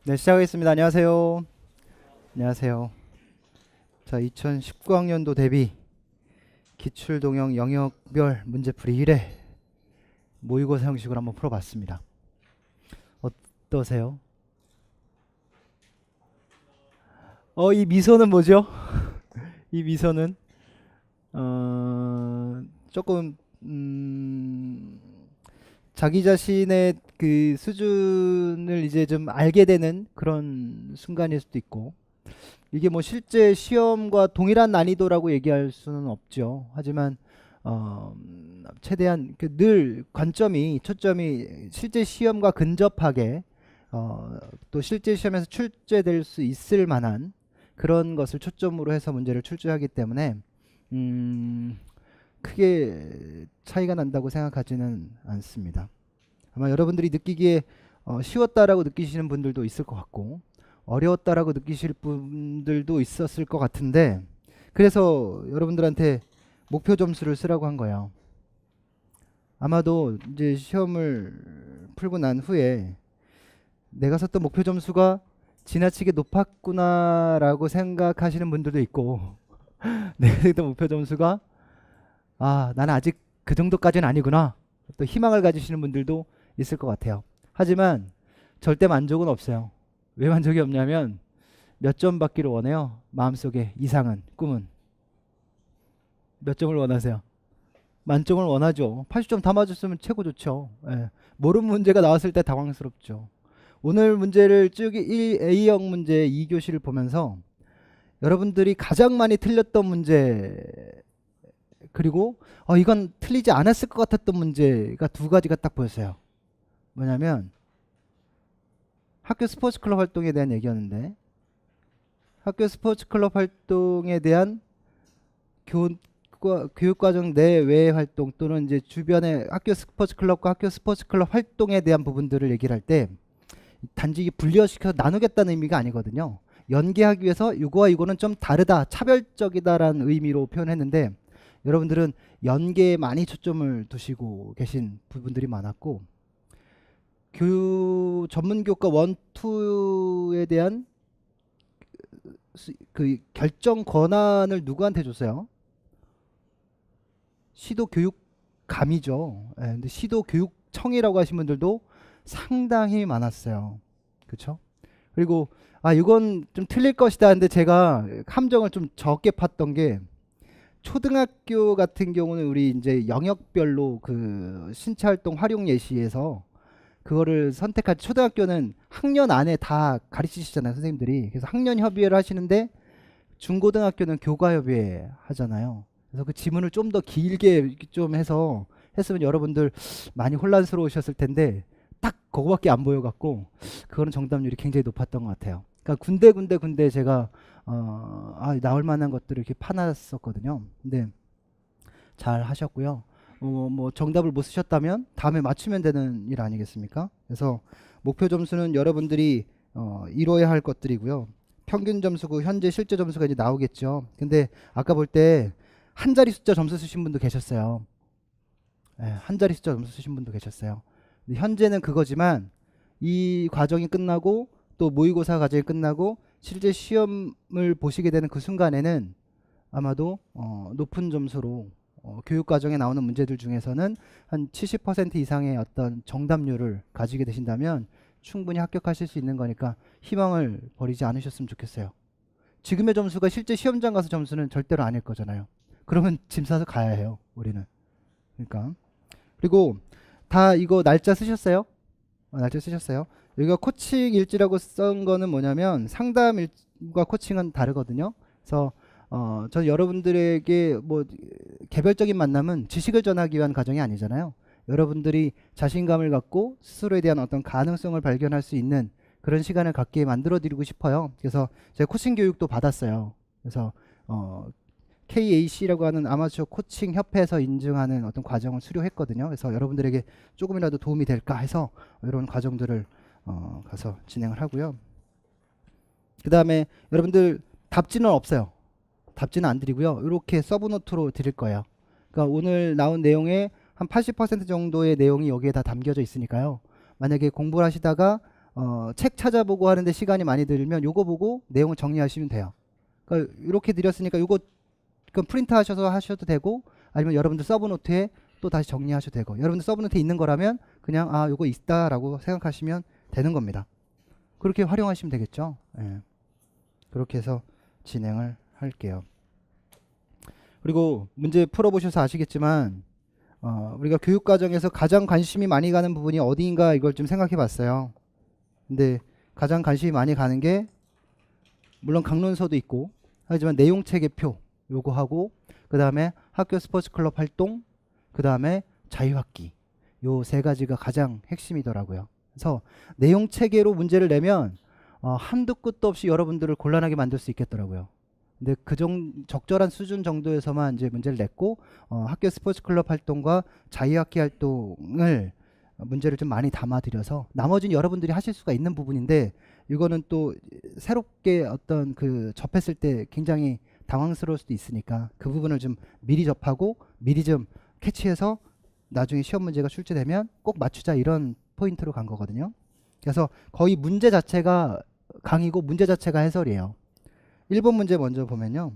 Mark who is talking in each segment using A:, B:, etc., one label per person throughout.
A: 네, 시작하겠습니다. 안녕하세요. 안녕하세요. 자, 2019학년도 대비 기출동형 영역별 문제풀이 1회 모의고사 형식으로 한번 풀어봤습니다. 어떠세요? 이 미소는 뭐죠? 이 미소는 조금 자기 자신의 그 수준을 이제 좀 알게 되는 그런 순간일 수도 있고, 이게 뭐 실제 시험과 동일한 난이도라고 얘기할 수는 없죠. 하지만 최대한 늘 관점이 초점이 실제 시험과 근접하게 또 실제 시험에서 출제될 수 있을 만한 그런 것을 초점으로 해서 문제를 출제하기 때문에 음, 크게 차이가 난다고 생각하지는 않습니다. 아마 여러분들이 느끼기에 쉬웠다라고 느끼시는 분들도 있을 것 같고 어려웠다라고 느끼실 분들도 있었을 것 같은데, 그래서 여러분들한테 목표 점수를 쓰라고 한 거예요. 아마도 이제 시험을 풀고 난 후에 내가 썼던 목표 점수가 지나치게 높았구나라고 생각하시는 분들도 있고 내가 썼던 목표 점수가 나는 아직 그 정도까지는 아니구나, 또 희망을 가지시는 분들도 있을 것 같아요. 하지만 절대 만족은 없어요. 왜 만족이 없냐면 몇 점 받기를 원해요. 마음속에 이상은, 꿈은. 몇 점을 원하세요? 만점을 원하죠. 80점 다 맞았으면 최고 좋죠. 예. 모르는 문제가 나왔을 때 당황스럽죠. 오늘 문제를 쭉 A형 문제 2교시를 보면서 여러분들이 가장 많이 틀렸던 문제, 그리고 이건 틀리지 않았을 것 같았던 문제가 두 가지가 딱 보였어요. 뭐냐면 학교 스포츠 클럽 활동에 대한 얘기였는데, 학교 스포츠 클럽 활동에 대한 교육과정 내외 활동 또는 이제 주변의 학교 스포츠 클럽과 학교 스포츠 클럽 활동에 대한 부분들을 얘기를 할 때 단지 분리시켜서 나누겠다는 의미가 아니거든요. 연계하기 위해서 이거와 이거는 좀 다르다, 차별적이다라는 의미로 표현했는데, 여러분들은 연계에 많이 초점을 두시고 계신 부분들이 많았고, 전문교과 1, 2에 대한 그 결정 권한을 누구한테 줬어요? 시도교육감이죠. 예, 근데 시도교육청이라고 하신 분들도 상당히 많았어요. 그렇죠? 그리고 이건 좀 틀릴 것이다 근데 제가 함정을 좀 적게 팠던 게, 초등학교 같은 경우는 우리 이제 영역별로 그 신체 활동 활용 예시에서 그거를 선택할 때 초등학교는 학년 안에 다 가르치시잖아요, 선생님들이. 그래서 학년 협의회를 하시는데 중고등학교는 교과 협의회 하잖아요. 그래서 그 지문을 좀 더 길게 좀 해서 했으면 여러분들 많이 혼란스러우셨을 텐데 딱 그거밖에 안 보여갖고 그거는 정답률이 굉장히 높았던 것 같아요. 그러니까 군데 제가 나올 만한 것들을 이렇게 파놨었거든요. 근데 잘 하셨고요. 뭐 정답을 못 쓰셨다면 다음에 맞추면 되는 일 아니겠습니까? 그래서 목표 점수는 여러분들이 이뤄야 할 것들이고요. 평균 점수고 현재 실제 점수가 이제 나오겠죠. 근데 아까 볼 때 한 자리 숫자 점수 쓰신 분도 계셨어요. 예, 한 자리 숫자 점수 쓰신 분도 계셨어요. 근데 현재는 그거지만 이 과정이 끝나고 또 모의고사 과정이 끝나고 실제 시험을 보시게 되는 그 순간에는 아마도 높은 점수로 교육과정에 나오는 문제들 중에서는 한 70% 이상의 어떤 정답률을 가지게 되신다면 충분히 합격하실 수 있는 거니까 희망을 버리지 않으셨으면 좋겠어요. 지금의 점수가 실제 시험장 가서 점수는 절대로 아닐 거잖아요. 그러면 짐 싸서 가야 해요, 우리는. 그러니까. 그리고 다 이거 날짜 쓰셨어요? 날짜 쓰셨어요? 여기가 코칭 일지라고 쓴 거는 뭐냐면 상담 일과 코칭은 다르거든요. 그래서 전 여러분들에게 뭐 개별적인 만남은 지식을 전하기 위한 과정이 아니잖아요. 여러분들이 자신감을 갖고 스스로에 대한 어떤 가능성을 발견할 수 있는 그런 시간을 갖게 만들어 드리고 싶어요. 그래서 제가 코칭 교육도 받았어요. 그래서 KAC라고 하는 아마추어 코칭 협회에서 인증하는 어떤 과정을 수료했거든요. 그래서 여러분들에게 조금이라도 도움이 될까 해서 이런 과정들을 가서 진행을 하고요. 그 다음에 여러분들 답지는 없어요. 답지는 안 드리고요. 이렇게 서브노트로 드릴 거예요. 그러니까 오늘 나온 내용의 한 80% 정도의 내용이 여기에 다 담겨져 있으니까요. 만약에 공부를 하시다가 책 찾아보고 하는데 시간이 많이 들면 요거 보고 내용을 정리하시면 돼요. 그러니까 이렇게 드렸으니까 요거 그럼 프린트 하셔서 하셔도 되고 아니면 여러분들 서브노트에 또 다시 정리하셔도 되고 여러분들 서브노트에 있는 거라면 그냥 아 요거 있다라고 생각하시면 되는 겁니다. 그렇게 활용하시면 되겠죠. 예. 그렇게 해서 진행을 할게요. 그리고 문제 풀어보셔서 아시겠지만 우리가 교육과정에서 가장 관심이 많이 가는 부분이 어디인가 이걸 좀 생각해 봤어요. 근데 가장 관심이 많이 가는 게 물론 강론서도 있고 하지만 내용체계표 요거 하고 그 다음에 학교 스포츠 클럽 활동 그 다음에 자유학기 요 세 가지가 가장 핵심이더라고요. 그래서 내용체계로 문제를 내면 한두 끝도 없이 여러분들을 곤란하게 만들 수 있겠더라고요. 근데 적절한 수준 정도에서만 이제 문제를 냈고 학교 스포츠 클럽 활동과 자유학기 활동을 문제를 좀 많이 담아드려서 나머지는 여러분들이 하실 수가 있는 부분인데 이거는 또 새롭게 어떤 그 접했을 때 굉장히 당황스러울 수도 있으니까 그 부분을 좀 미리 접하고 미리 좀 캐치해서 나중에 시험 문제가 출제되면 꼭 맞추자 이런 포인트로 간 거거든요. 그래서 거의 문제 자체가 강의고 문제 자체가 해설이에요. 1번 문제 먼저 보면요.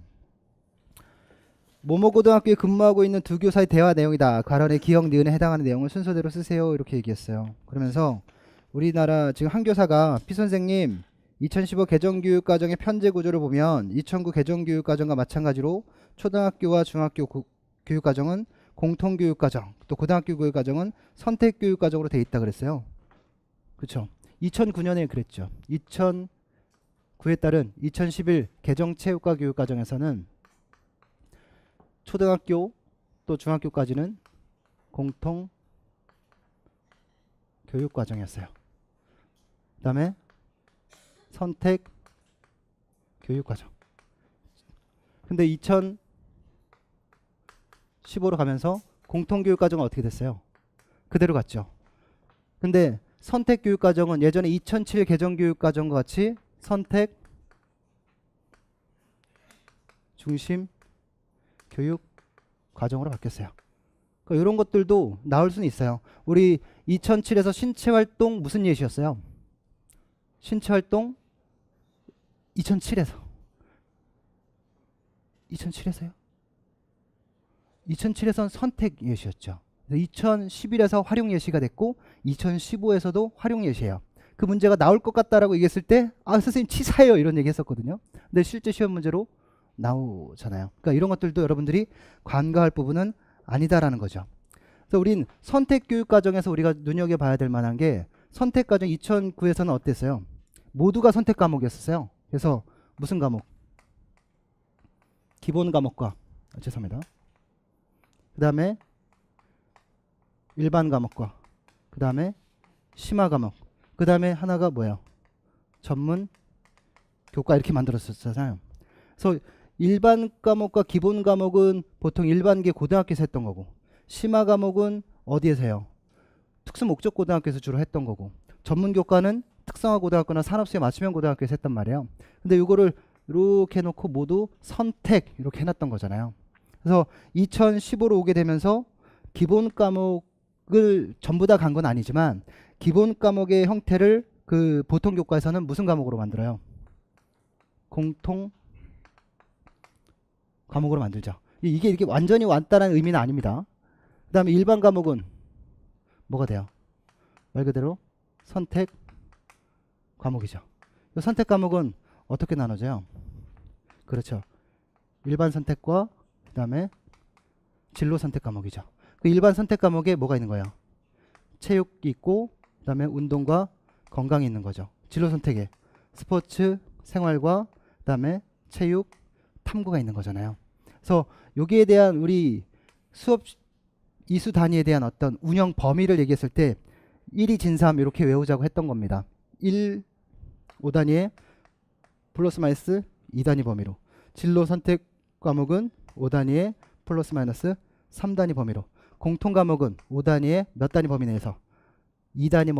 A: 모모고등학교에 근무하고 있는 두 교사의 대화 내용이다. 가론의 기억, 니은에 해당하는 내용을 순서대로 쓰세요. 이렇게 얘기했어요. 그러면서 우리나라 지금 한 교사가 피선생님 2015 개정교육과정의 편제 구조를 보면 2009 개정교육과정과 마찬가지로 초등학교와 중학교 교육과정은 공통교육과정 또 고등학교 교육과정은 선택교육과정으로 돼 있다 그랬어요. 그렇죠. 2009년에 그랬죠. 2009에 따른 2011 개정체육과 교육과정에서는 초등학교 또 중학교까지는 공통 교육과정이었어요. 그 다음에 선택 교육과정. 근데 2015로 가면서 공통교육과정은 어떻게 됐어요? 그대로 갔죠. 근데 선택교육과정은 예전에 2007 개정교육과정과 같이 선택 중심 교육 과정으로 바뀌었어요. 그러니까 이런 것들도 나올 수는 있어요. 우리 2007에서 신체활동 무슨 예시였어요? 신체활동 2007에서요? 2007에서는 선택 예시였죠. 2011에서 활용 예시가 됐고 2015에서도 활용 예시예요. 그 문제가 나올 것 같다라고 얘기했을 때 선생님 치사해요 이런 얘기 했었거든요. 근데 실제 시험 문제로 나오잖아요. 그러니까 이런 것들도 여러분들이 간과할 부분은 아니다라는 거죠. 그래서 우린 선택교육과정에서 우리가 눈여겨봐야 될 만한 게 선택과정 2009에서는 어땠어요? 모두가 선택 과목이었어요. 그래서 무슨 과목? 기본 과목과 죄송합니다. 그 다음에 일반 과목과 그 다음에 심화 과목 그 다음에 하나가 뭐예요? 전문 교과 이렇게 만들었었잖아요. 그래서 일반 과목과 기본 과목은 보통 일반계 고등학교에서 했던 거고 심화 과목은 어디에서 해요? 특수목적 고등학교에서 주로 했던 거고 전문 교과는 특성화 고등학교나 산업수여 맞춤형 고등학교에서 했단 말이에요. 근데 이거를 이렇게 해놓고 모두 선택 이렇게 해놨던 거잖아요. 그래서 2015로 오게 되면서 기본 과목을 전부 다 간 건 아니지만 기본 과목의 형태를 그 보통 교과에서는 무슨 과목으로 만들어요? 공통 과목으로 만들죠. 이게 이렇게 완전히 왔다는 의미는 아닙니다. 그 다음에 일반 과목은 뭐가 돼요? 말 그대로 선택 과목이죠. 이 선택 과목은 어떻게 나눠져요? 그렇죠. 일반 선택과 그 다음에 진로 선택 과목이죠. 그 일반 선택 과목에 뭐가 있는 거예요? 체육이 있고 그 다음에 운동과 건강이 있는 거죠. 진로 선택에 스포츠, 생활과 그 다음에 체육, 탐구가 있는 거잖아요. 그래서 여기에 대한 우리 수업 이수 단위에 대한 어떤 운영 범위를 얘기했을 때 1이 진3 이렇게 외우자고 했던 겁니다. 1, 5단위에 플러스 마이너스 2단위 범위로 진로 선택 과목은 5단위에 플러스 마이너스 3단위 범위로 공통 과목은 5단위에 몇 단위 범위 내에서 2단위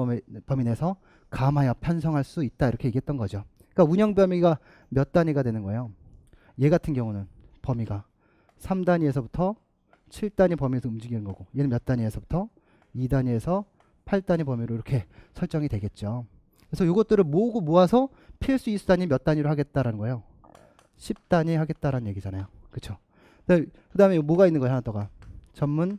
A: 범위 내에서 감하여 편성할 수 있다 이렇게 얘기했던 거죠. 그러니까 운영 범위가 몇 단위가 되는 거예요? 얘 같은 경우는 범위가 3단위에서부터 7단위 범위에서 움직이는 거고 얘는 몇 단위에서부터 2단위에서 8단위 범위로 이렇게 설정이 되겠죠. 그래서 이것들을 모으고 모아서 필수 이수 단위 몇 단위로 하겠다라는 거예요. 10단위 하겠다라는 얘기잖아요. 그쵸? 그 다음에 뭐가 있는 거예요? 하나 더가 전문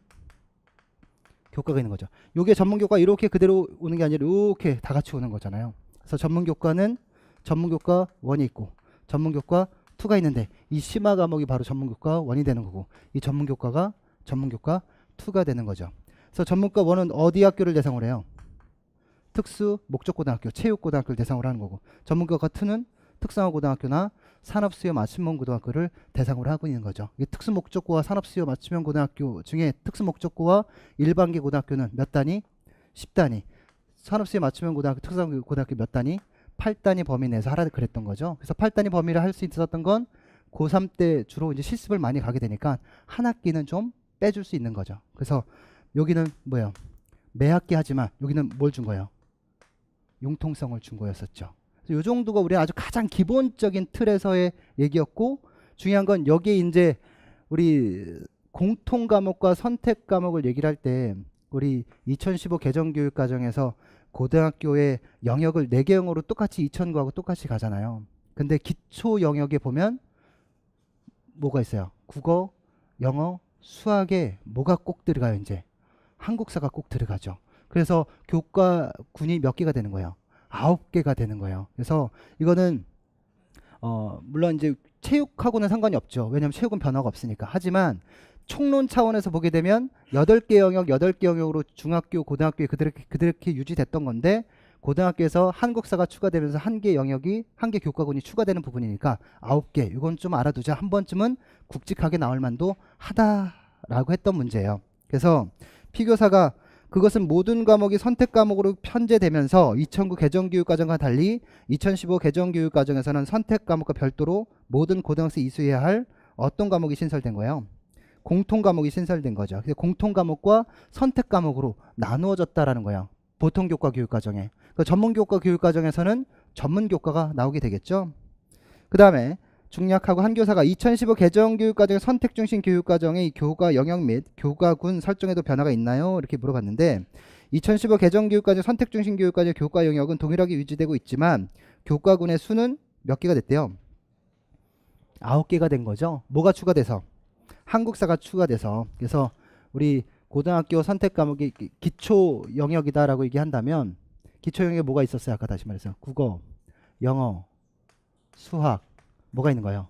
A: 교과가 있는 거죠. 요게 전문 교과 이렇게 그대로 오는 게 아니라 이렇게 다 같이 오는 거잖아요. 그래서 전문 교과는 전문 교과 1이 있고 전문 교과 2가 있는데 이 심화 과목이 바로 전문 교과 1이 되는 거고 이 전문 교과가 전문 교과 2가 되는 거죠. 그래서 전문과 1은 어디 학교를 대상으로 해요? 특수 목적고등학교, 체육고등학교를 대상으로 하는 거고 전문교과 2는 특성화고등학교나 산업수요 맞춤형 고등학교를 대상으로 하고 있는 거죠. 이게 특수목적고와 산업수요 맞춤형 고등학교 중에 특수목적고와 일반계 고등학교는 몇 단위? 10단위. 산업수요 맞춤형 고등학교, 특성화 고등학교 몇 단위? 8단위 범위 내에서 하라 그랬던 거죠. 그래서 8단위 범위를 할 수 있었던 건 고3 때 주로 이제 실습을 많이 가게 되니까 한 학기는 좀 빼줄 수 있는 거죠. 그래서 여기는 뭐예요? 매 학기 하지만 여기는 뭘 준 거예요? 융통성을 준 거였었죠. 이 정도가 우리 아주 가장 기본적인 틀에서의 얘기였고 중요한 건 여기에 이제 우리 공통 과목과 선택 과목을 얘기를 할 때 우리 2015 개정교육과정에서 고등학교의 영역을 4개 영어로 똑같이 2000과하고 똑같이 가잖아요. 근데 기초 영역에 보면 뭐가 있어요? 국어, 영어, 수학에 뭐가 꼭 들어가요? 이제 한국사가 꼭 들어가죠. 그래서 교과군이 몇 개가 되는 거예요? 9개가 되는 거예요. 그래서 이거는 물론 이제 체육하고는 상관이 없죠. 왜냐하면 체육은 변화가 없으니까. 하지만 총론 차원에서 보게 되면 8개 영역, 8개 영역으로 중학교, 고등학교에 그렇게 유지됐던 건데 고등학교에서 한국사가 추가되면서 한 개 영역이 한 개 교과군이 추가되는 부분이니까 9개. 이건 좀 알아두자. 한 번쯤은 굵직하게 나올 만도 하다라고 했던 문제예요. 그래서 피교사가 그것은 모든 과목이 선택 과목으로 편제되면서 2009 개정교육과정과 달리 2015 개정교육과정에서는 선택 과목과 별도로 모든 고등학생 이수해야 할 어떤 과목이 신설된 거예요? 공통 과목이 신설된 거죠. 그래서 공통 과목과 선택 과목으로 나누어졌다라는 거예요. 보통 교과 교육과정에. 그 전문 교과 교육과정에서는 전문 교과가 나오게 되겠죠. 그 다음에 중략하고 한교사가 2015 개정교육과정 선택 중심 교육과정의 교과 영역 및 교과군 설정에도 변화가 있나요? 이렇게 물어봤는데 2015 개정교육과정 선택 중심 교육과정 교과 영역은 동일하게 유지되고 있지만 교과군의 수는 몇 개가 됐대요? 9개가 된 거죠. 뭐가 추가돼서? 한국사가 추가돼서. 그래서 우리 고등학교 선택 과목이 기초 영역이다라고 얘기한다면 기초 영역에 뭐가 있었어요? 아까 다시 말해서 국어, 영어, 수학 뭐가 있는 거예요?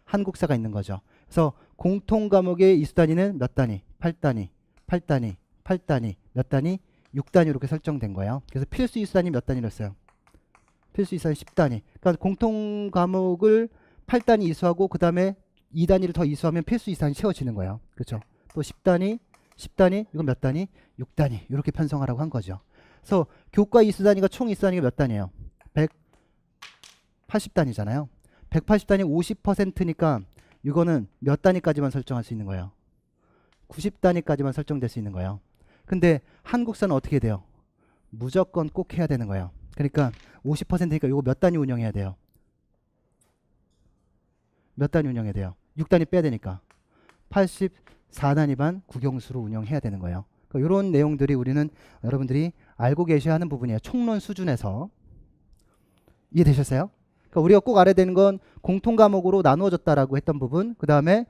A: 한국사가 있는 거죠. 그래서 공통 과목의 이수 단위는 몇 단위? 8단위, 8단위, 8단위, 몇 단위? 6단위 이렇게 설정된 거예요. 그래서 필수 이수 단위 몇 단위였어요? 필수 이수 단위 10단위. 그러니까 공통 과목을 8단위 이수하고 그 다음에 2단위를 더 이수하면 필수 이수 단위 채워지는 거예요. 그렇죠? 또 10단위, 10단위, 이건 몇 단위? 6단위 이렇게 편성하라고 한 거죠. 그래서 교과 이수 단위가 총 이수 단위가 몇 단위예요? 180단위잖아요. 180단위 50%니까 이거는 몇 단위까지만 설정할 수 있는 거예요? 90단위까지만 설정될 수 있는 거예요. 근데 한국사는 어떻게 돼요? 무조건 꼭 해야 되는 거예요. 그러니까 50%니까 이거 몇 단위 운영해야 돼요? 몇 단위 운영해야 돼요? 6단위 빼야 되니까 84단위 반 국영수로 운영해야 되는 거예요. 그러니까 이런 내용들이 우리는 여러분들이 알고 계셔야 하는 부분이에요. 총론 수준에서. 이해되셨어요? 그러니까 우리가 꼭 알아야 되는 건 공통 과목으로 나누어졌다라고 했던 부분. 그 다음에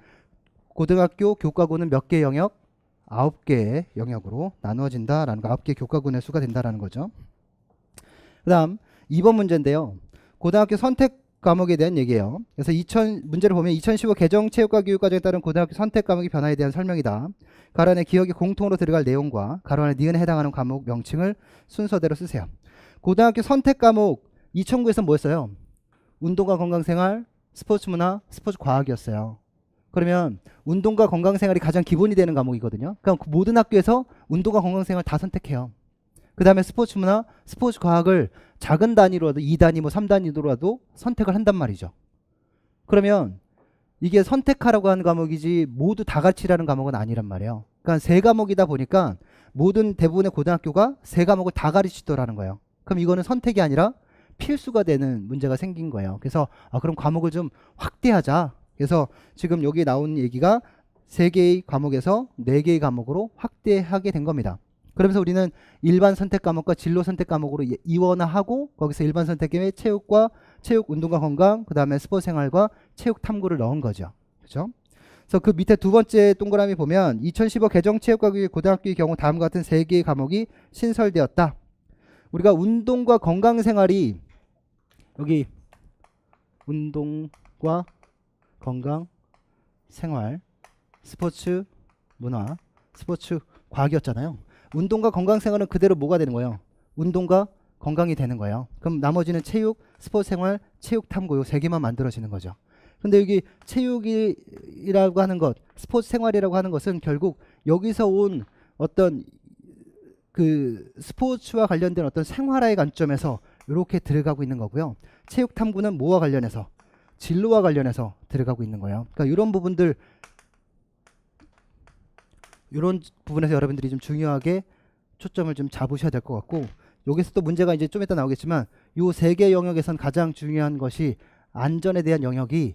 A: 고등학교 교과군은 몇 개 영역? 9개의 영역으로 나누어진다라는 거. 9개 교과군의 수가 된다라는 거죠. 그 다음 2번 문제인데요. 고등학교 선택 과목에 대한 얘기예요. 그래서 문제를 보면 2015 개정 체육과 교육과정에 따른 고등학교 선택 과목의 변화에 대한 설명이다. 가로 안에 기억이 공통으로 들어갈 내용과 가로 안에 니은에 해당하는 과목 명칭을 순서대로 쓰세요. 고등학교 선택 과목 2009에서 뭐였어요? 운동과 건강생활, 스포츠 문화, 스포츠 과학이었어요. 그러면 운동과 건강생활이 가장 기본이 되는 과목이거든요. 그럼 모든 학교에서 운동과 건강생활 다 선택해요. 그 다음에 스포츠 문화, 스포츠 과학을 작은 단위로라도 2단위, 뭐 3단위로라도 선택을 한단 말이죠. 그러면 이게 선택하라고 하는 과목이지 모두 다 같이라는 과목은 아니란 말이에요. 그러니까 세 과목이다 보니까 모든 대부분의 고등학교가 세 과목을 다 가르치더라는 거예요. 그럼 이거는 선택이 아니라 필수가 되는 문제가 생긴 거예요. 그래서 그럼 과목을 좀 확대하자. 그래서 지금 여기 나온 얘기가 3개의 과목에서 4개의 과목으로 확대하게 된 겁니다. 그러면서 우리는 일반 선택 과목과 진로 선택 과목으로 이원화하고 거기서 일반 선택에 체육과 체육 운동과 건강, 그다음에 스포츠 생활과 체육 탐구를 넣은 거죠. 그렇죠? 그래서 그 밑에 두 번째 동그라미 보면 2015 개정 체육과교육 고등학교의 경우 다음과 같은 세 개의 과목이 신설되었다. 우리가 운동과 건강 생활이 여기 운동과 건강 생활, 스포츠 문화, 스포츠 과학이었잖아요. 운동과 건강 생활은 그대로 뭐가 되는 거예요? 운동과 건강이 되는 거예요. 그럼 나머지는 체육, 스포츠 생활, 체육 탐구 요 세 개만 만들어지는 거죠. 근데 여기 체육이라고 하는 것, 스포츠 생활이라고 하는 것은 결국 여기서 온 어떤 그 스포츠와 관련된 어떤 생활화의 관점에서 이렇게 들어가고 있는 거고요. 체육 탐구는 뭐와 관련해서? 진로와 관련해서 들어가고 있는 거예요. 그러니까 이런 부분들, 이런 부분에서 여러분들이 좀 중요하게 초점을 좀 잡으셔야 될 것 같고, 여기서 또 문제가 이제 좀 이따 나오겠지만 요 세 개 영역에선 가장 중요한 것이 안전에 대한 영역이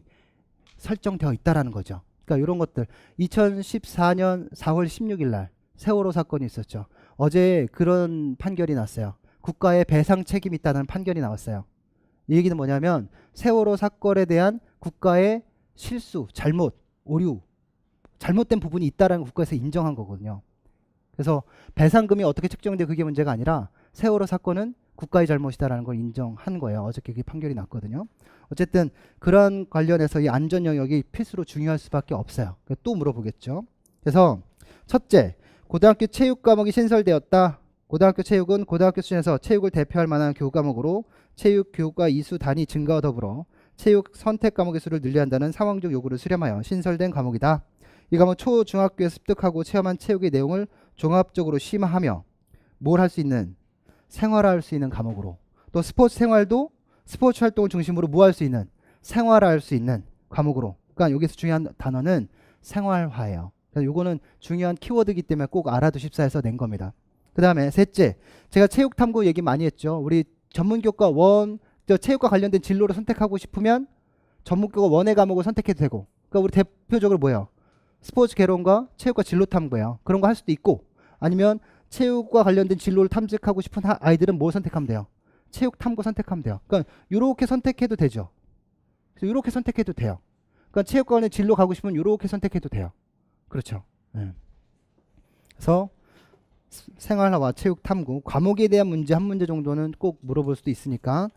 A: 설정되어 있다라는 거죠. 그러니까 이런 것들 2014년 4월 16일 날 세월호 사건이 있었죠. 어제 그런 판결이 났어요. 국가의 배상 책임이 있다는 판결이 나왔어요. 이 얘기는 뭐냐면 세월호 사건에 대한 국가의 실수, 잘못, 오류, 잘못된 부분이 있다라는 국가에서 인정한 거거든요. 그래서 배상금이 어떻게 측정돼 그게 문제가 아니라 세월호 사건은 국가의 잘못이다라는 걸 인정한 거예요. 어저께 그 판결이 났거든요. 어쨌든 그런 관련해서 이 안전 영역이 필수로 중요할 수밖에 없어요. 또 물어보겠죠. 그래서 첫째, 고등학교 체육 과목이 신설되었다. 고등학교 체육은 고등학교 수준에서 체육을 대표할 만한 교육 과목으로 체육 교육과 이수 단위 증가와 더불어 체육 선택 과목의 수를 늘려야 한다는 상황적 요구를 수렴하여 신설된 과목이다. 이 과목 초중학교에 습득하고 체험한 체육의 내용을 종합적으로 심화하며 뭘 할 수 있는, 생활화할 수 있는 과목으로, 또 스포츠 생활도 스포츠 활동을 중심으로 뭐 할 수 있는, 생활화할 수 있는 과목으로. 그러니까 여기서 중요한 단어는 생활화예요. 그래서 요거는 중요한 키워드이기 때문에 꼭 알아두십사 해서 낸 겁니다. 그 다음에 셋째, 제가 체육 탐구 얘기 많이 했죠. 우리 전문교과 원, 체육과 관련된 진로를 선택하고 싶으면 전문교과 원의 과목을 선택해도 되고, 그러니까 우리 대표적으로 뭐예요? 스포츠 개론과 체육과 진로 탐구예요. 그런 거 할 수도 있고, 아니면 체육과 관련된 진로를 탐색하고 싶은 아이들은 뭘 선택하면 돼요? 체육 탐구 선택하면 돼요. 그러니까 이렇게 선택해도 되죠. 그래서 이렇게 선택해도 돼요. 그러니까 체육과 관련 진로 가고 싶으면 이렇게 선택해도 돼요. 그렇죠. 네. 그래서 생활화와 체육 탐구 과목에 대한 문제 한 문제 정도는 꼭 물어볼 수도 있으니까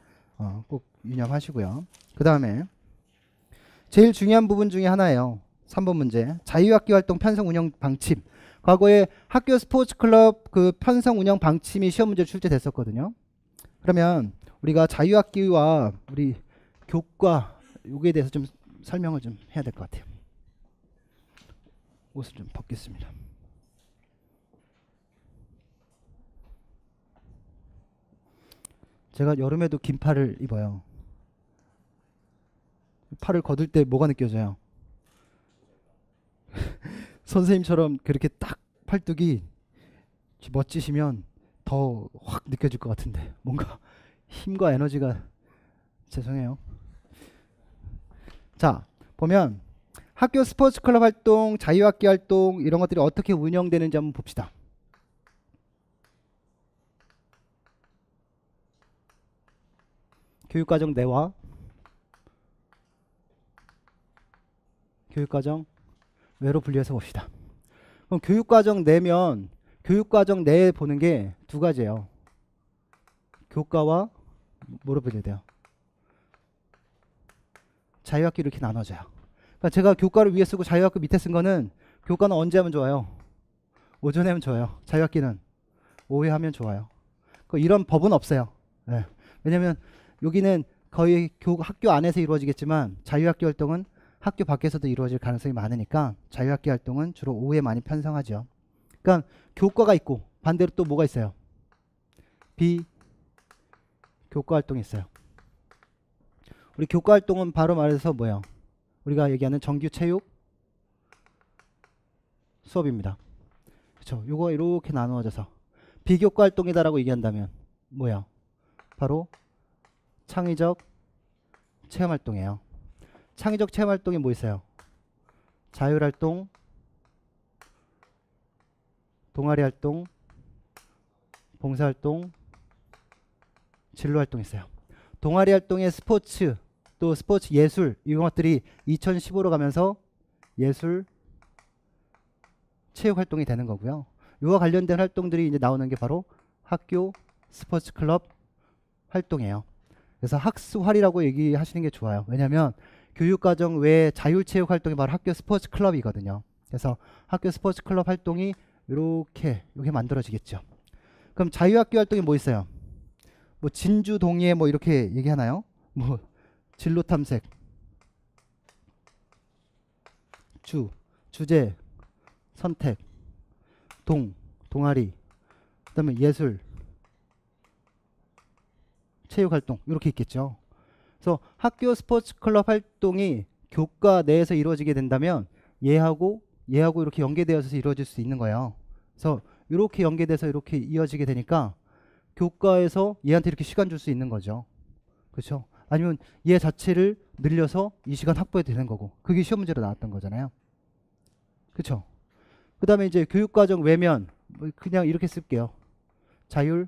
A: 꼭 유념하시고요. 그 다음에 제일 중요한 부분 중에 하나예요. 3번 문제. 자유학기 활동 편성 운영 방침. 과거에 학교 스포츠 클럽 그 편성 운영 방침이 시험 문제로 출제됐었거든요. 그러면 우리가 자유학기와 우리 교과 요기에 대해서 좀 설명을 좀 해야 될 것 같아요. 옷을 좀 벗겠습니다. 제가 여름에도 긴 팔을 입어요. 팔을 걷을 때 뭐가 느껴져요? 선생님처럼 그렇게 딱 팔뚝이 멋지시면 더 확 느껴질 것 같은데 뭔가 힘과 에너지가 죄송해요. 자, 보면 학교 스포츠 클럽 활동, 자유학기 활동 이런 것들이 어떻게 운영되는지 한번 봅시다. 교육과정 내와 교육과정 외로 분리해서 봅시다. 그럼 교육과정 내면 교육과정 내에 보는 게 두 가지예요. 교과와 뭐로 분리해야 돼요? 자유학기로 이렇게 나눠져요. 그러니까 제가 교과를 위에 쓰고 자유학기 밑에 쓴 거는 교과는 언제 하면 좋아요? 오전에 하면 좋아요. 자유학기는 오후에 하면 좋아요. 이런 법은 없어요. 네. 왜냐면 여기는 거의 학교 안에서 이루어지겠지만 자유학기 활동은 학교 밖에서도 이루어질 가능성이 많으니까 자유학기 활동은 주로 오후에 많이 편성하죠. 그러니까 교과가 있고 반대로 또 뭐가 있어요? 비교과 활동이 있어요. 우리 교과 활동은 바로 말해서 뭐예요? 우리가 얘기하는 정규 체육 수업입니다. 그렇죠? 요거 이렇게 나누어져서 비교과 활동이다라고 얘기한다면 뭐야? 바로 창의적 체험 활동이에요. 창의적 체험 활동이 뭐 있어요? 자율 활동, 동아리 활동, 봉사활동, 진로활동 있어요. 동아리 활동의 스포츠, 또 스포츠 예술 이런 것들이 2015로 가면서 예술, 체육활동이 되는 거고요. 이와 관련된 활동들이 이제 나오는 게 바로 학교 스포츠 클럽 활동이에요. 그래서 학수활이라고 얘기하시는 게 좋아요. 왜냐하면 교육과정 외에 자율체육 활동이 바로 학교 스포츠 클럽이거든요. 그래서 학교 스포츠 클럽 활동이 이렇게 만들어지겠죠. 그럼 자유학교 활동이 뭐 있어요? 뭐 진주 동의회 뭐 이렇게 얘기하나요? 뭐 진로 탐색, 주제, 선택, 동아리, 그다음에 예술, 체육 활동 이렇게 있겠죠. 그래서 학교 스포츠 클럽 활동이 교과 내에서 이루어지게 된다면 얘하고 이렇게 연계되어서 이루어질 수 있는 거예요. 그래서 이렇게 연계돼서 이렇게 이어지게 되니까 교과에서 얘한테 이렇게 시간 줄 수 있는 거죠. 그렇죠? 아니면 얘 자체를 늘려서 이 시간 확보해도 되는 거고. 그게 시험 문제로 나왔던 거잖아요. 그렇죠? 그 다음에 이제 교육과정 외면 뭐 그냥 이렇게 쓸게요. 자율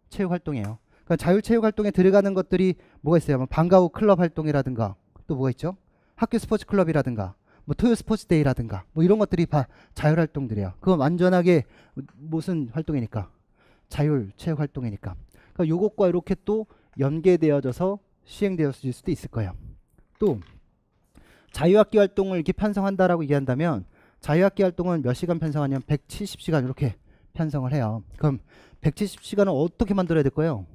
A: 체육 활동이에요. 그러니까 자율 체육 활동에 들어가는 것들이 뭐가 있어요? 뭐 방과 후 클럽 활동이라든가 또 뭐가 있죠? 학교 스포츠 클럽이라든가 뭐 토요 스포츠 데이라든가 뭐 이런 것들이 다 자율 활동들이에요. 그건 완전하게 무슨 활동이니까? 자율 체육 활동이니까. 그러니까 요것과 이렇게 또 연계되어져서 시행되어질 수도 있을 거예요. 또 자유학기 활동을 이렇게 편성한다라고 얘기한다면 자유학기 활동은 몇 시간 편성하냐면 170시간 이렇게 편성을 해요. 그럼 170시간을 어떻게 만들어야 될 거예요?